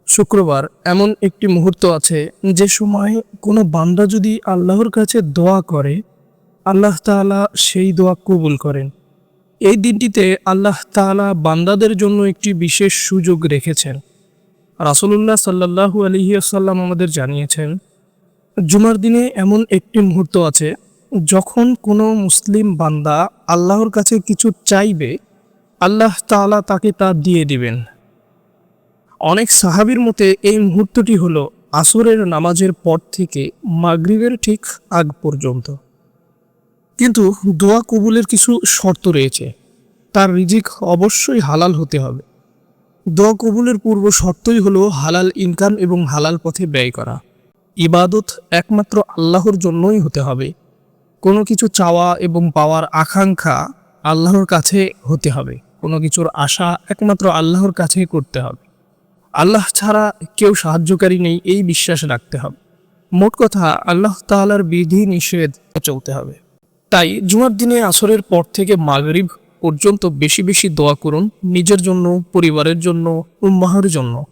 শুক্রবার এমন একটি মুহূর্ত আছে যে সময় কোনো বান্দা যদি আল্লাহর কাছে দোয়া করে, আল্লাহ তাআলা সেই দোয়া কবুল করেন। এই দিনটিতে আল্লাহ তাআলা বান্দাদের জন্য একটি বিশেষ সুযোগ রেখেছেন। রাসূলুল্লাহ সাল্লাল্লাহু আলাইহি ওয়াসাল্লাম আমাদের জানিয়েছেন, জুমার দিনে এমন একটি মুহূর্ত আছে যখন কোনো মুসলিম বান্দা আল্লাহর কাছে কিছু চাইবে, আল্লাহ তাআলা তাকে তা দিয়ে দিবেন। অনেক সাহাবীর মতে এই মুহূর্তটি হলো আসরের নামাজের পর থেকে মাগরিবের ঠিক আগ পর্যন্ত। কিন্তু দোয়া কবুলের কিছু শর্ত রয়েছে। তার রিজিক অবশ্যই হালাল হতে হবে। দোয়া কবুলের পূর্ব শর্তই হলো হালাল ইনকাম এবং হালাল পথে ব্যয় করা। ইবাদত একমাত্র আল্লাহর জন্যই হতে হবে। কোনো কিছু চাওয়া এবং পাওয়ার আকাঙ্ক্ষা আল্লাহর কাছে হতে হবে। কোনো কিছুর আশা একমাত্র আল্লাহর কাছেই করতে হবে। আল্লাহ ছাড়া কেউ সাহায্যকারী নেই, এই বিশ্বাস রাখতে হবে। মোট কথা, আল্লাহ তাআলার বিধি নিষেধ চলতে হবে। তাই জুমার দিনে আসরের পর থেকে মাগরিব পর্যন্ত বেশি বেশি দোয়া করুন, নিজের জন্য, পরিবারের জন্য, উম্মাহর জন্য।